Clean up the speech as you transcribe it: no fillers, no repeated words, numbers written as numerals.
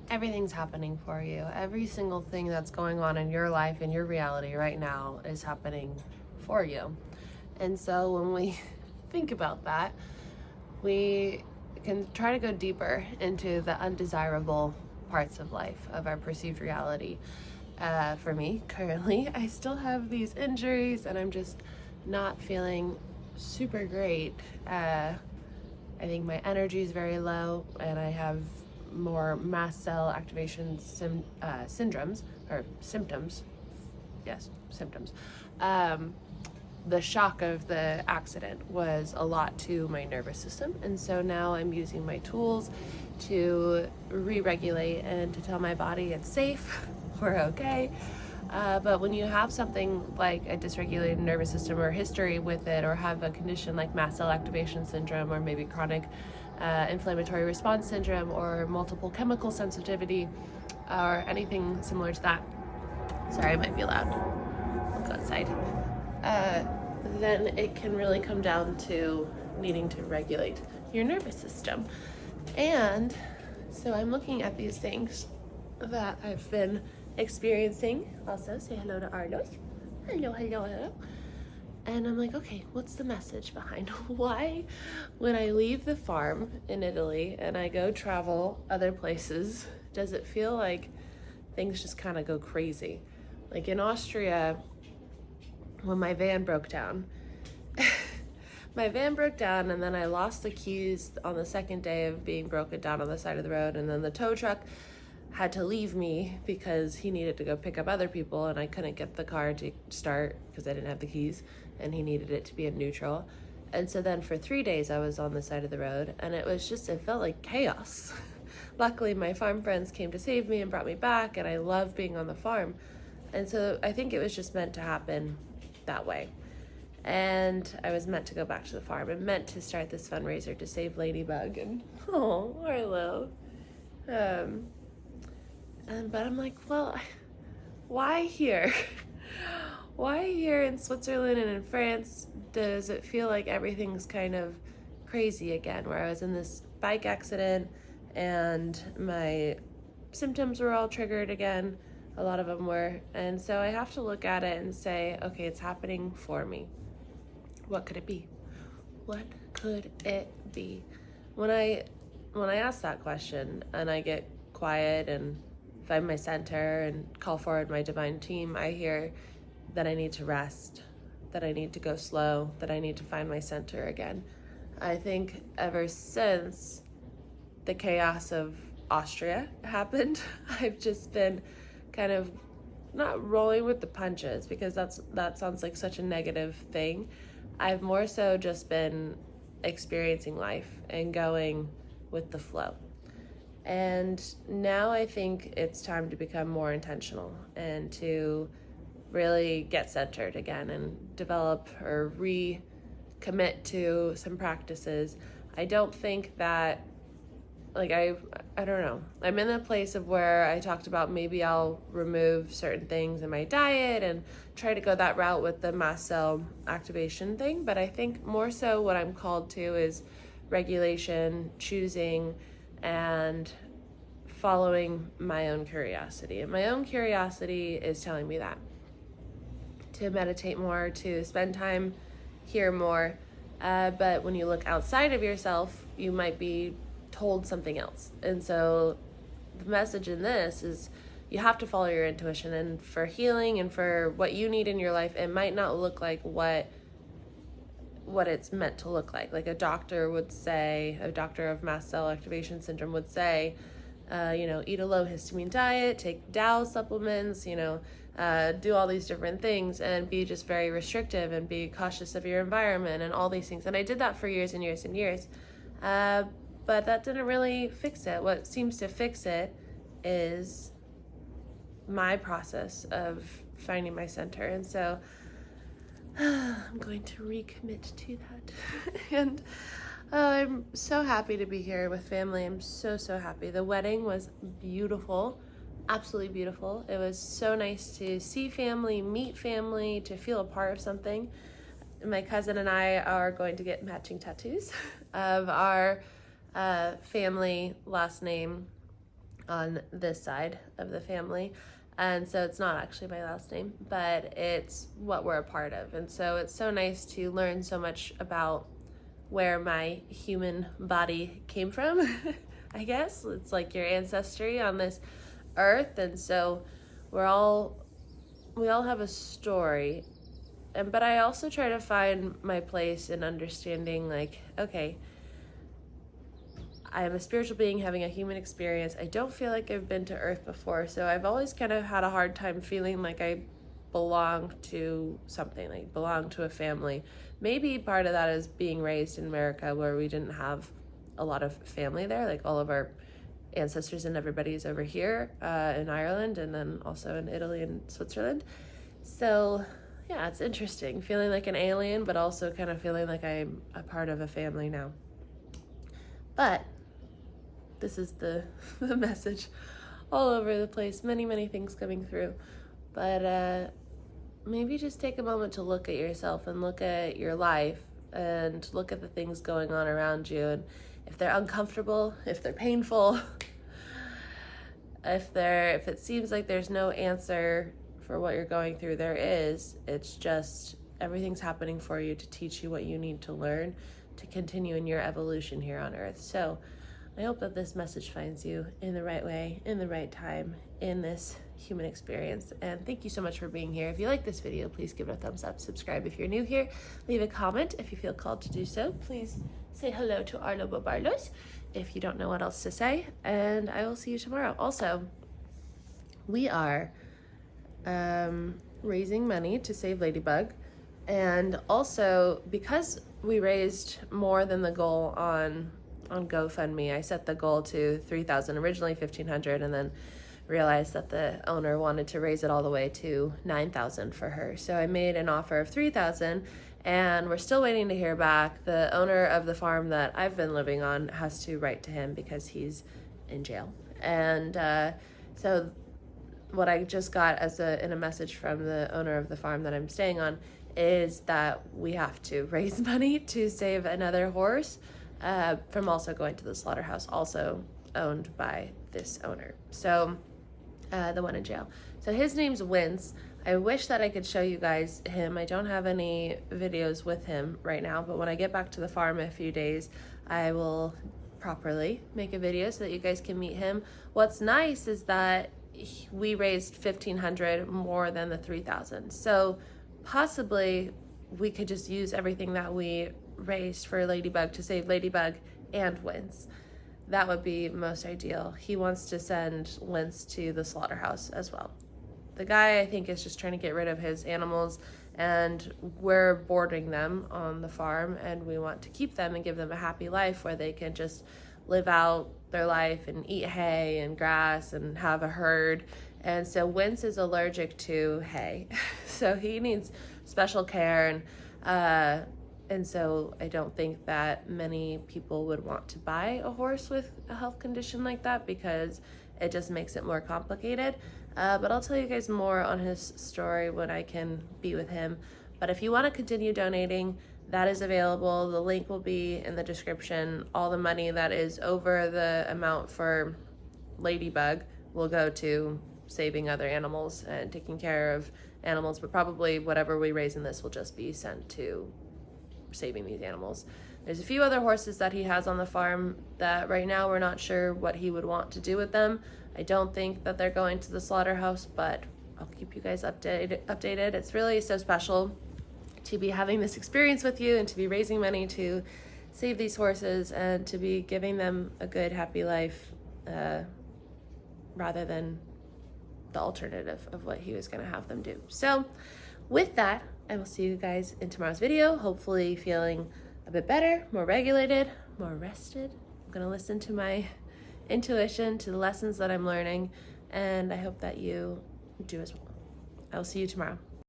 everything's happening for you. Every single thing that's going on in your life, in your reality right now, is happening for you. And so when we think about that, we can try to go deeper into the undesirable parts of life, of our perceived reality. For me, currently, I still have these injuries and I'm just not feeling super great. I think my energy is very low and I have more mast cell activation syndromes, or symptoms. Yes, symptoms. The shock of the accident was a lot to my nervous system, and so now I'm using my tools to re-regulate and to tell my body it's safe, we're okay. But when you have something like a dysregulated nervous system or history with it, or have a condition like mast cell activation syndrome, or maybe chronic inflammatory response syndrome, or multiple chemical sensitivity, or anything similar to that, sorry, it might be loud, I'll go outside, then it can really come down to needing to regulate your nervous system. And so I'm looking at these things that I've been experiencing. Also, say hello to Arlos. Hello, hello, hello. And I'm like, okay, what's the message behind why when I leave the farm in Italy and I go travel other places, does it feel like things just kind of go crazy? Like in Austria, when my van broke down, and then I lost the keys on the second day of being broken down on the side of the road, and then the tow truck had to leave me because he needed to go pick up other people and I couldn't get the car to start because I didn't have the keys and he needed it to be in neutral. And so then for 3 days I was on the side of the road and it felt like chaos. Luckily my farm friends came to save me and brought me back, and I love being on the farm. And so I think it was just meant to happen that way. And I was meant to go back to the farm and meant to start this fundraiser to save Ladybug and Arlo. But I'm like, well, why here? Why here in Switzerland and in France does it feel like everything's kind of crazy again? Where I was in this bike accident and my symptoms were all triggered again. A lot of them were. And so I have to look at it and say, okay, it's happening for me. What could it be? What could it be? When I ask that question and I get quiet and find my center and call forward my divine team, I hear that I need to rest, that I need to go slow, that I need to find my center again. I think ever since the chaos of Austria happened, I've just been kind of not rolling with the punches, because that sounds like such a negative thing. I've more so just been experiencing life and going with the flow. And now I think it's time to become more intentional and to really get centered again and develop or recommit to some practices. I don't think that, like, I don't know. I'm in the place of where I talked about maybe I'll remove certain things in my diet and try to go that route with the mast cell activation thing. But I think more so what I'm called to is regulation, choosing, and following my own curiosity. And my own curiosity is telling me that to meditate more, to spend time here more. But when you look outside of yourself, you might be told something else. And so the message in this is you have to follow your intuition, and for healing and for what you need in your life, it might not look like what it's meant to look like. Like a doctor would say, a doctor of mast cell activation syndrome would say, eat a low histamine diet, take Dow supplements, do all these different things and be just very restrictive and be cautious of your environment and all these things. And I did that for years and years and years. But that didn't really fix it. What seems to fix it is my process of finding my center. And so I'm going to recommit to that. And I'm so happy to be here with family. I'm so, so happy. The wedding was beautiful, absolutely beautiful. It was so nice to see family, meet family, to feel a part of something. My cousin and I are going to get matching tattoos of our family last name on this side of the family. And so it's not actually my last name, but it's what we're a part of. And so it's so nice to learn so much about where my human body came from. I guess it's like your ancestry on this earth. And so we all have a story. But I also try to find my place in understanding, like, okay, I am a spiritual being having a human experience. I don't feel like I've been to Earth before, so I've always kind of had a hard time feeling like I belong to something, like belong to a family. Maybe part of that is being raised in America, where we didn't have a lot of family there. Like all of our ancestors and everybody's over here in Ireland, and then also in Italy and Switzerland. So yeah, it's interesting, feeling like an alien, but also kind of feeling like I'm a part of a family now. But this is the message all over the place, many things coming through. But maybe just take a moment to look at yourself and look at your life and look at the things going on around you. And if they're uncomfortable, if they're painful, if it seems like there's no answer for what you're going through, there is. It's just everything's happening for you to teach you what you need to learn to continue in your evolution here on Earth. So I hope that this message finds you in the right way, in the right time, in this human experience. And thank you so much for being here. If you like this video, please give it a thumbs up. Subscribe if you're new here. Leave a comment if you feel called to do so. Please say hello to Arlo Bobarlos if you don't know what else to say. And I will see you tomorrow. Also, we are raising money to save Ladybug. And also, because we raised more than the goal on GoFundMe, I set the goal to $3,000, originally $1,500, and then realized that the owner wanted to raise it all the way to $9,000 for her. So I made an offer of $3,000, and we're still waiting to hear back. The owner of the farm that I've been living on has to write to him because he's in jail. And so what I just got in a message from the owner of the farm that I'm staying on is that we have to raise money to save another horse from also going to the slaughterhouse, also owned by this owner. So the one in jail. So his name's Wince. I wish that I could show you guys him. I don't have any videos with him right now, but when I get back to the farm in a few days, I will properly make a video so that you guys can meet him. What's nice is that we raised $1,500 more than the $3,000. So possibly we could just use everything that we raised for Ladybug to save Ladybug and Wince. That would be most ideal. He wants to send Wince to the slaughterhouse as well. The guy, I think, is just trying to get rid of his animals, and we're boarding them on the farm, and we want to keep them and give them a happy life where they can just live out their life and eat hay and grass and have a herd. And so Wince is allergic to hay, so he needs special care, and so I don't think that many people would want to buy a horse with a health condition like that because it just makes it more complicated. But I'll tell you guys more on his story when I can be with him. But if you want to continue donating, that is available. The link will be in the description. All the money that is over the amount for Ladybug will go to saving other animals and taking care of animals, but probably whatever we raise in this will just be sent to saving these animals. There's a few other horses that he has on the farm that right now we're not sure what he would want to do with them. I don't think that they're going to the slaughterhouse, but I'll keep you guys updated. It's really so special to be having this experience with you and to be raising money to save these horses and to be giving them a good, happy life rather than the alternative of what he was going to have them do. So with that, I will see you guys in tomorrow's video, hopefully feeling a bit better, more regulated, more rested. I'm going to listen to my intuition, to the lessons that I'm learning, and I hope that you do as well. I will see you tomorrow.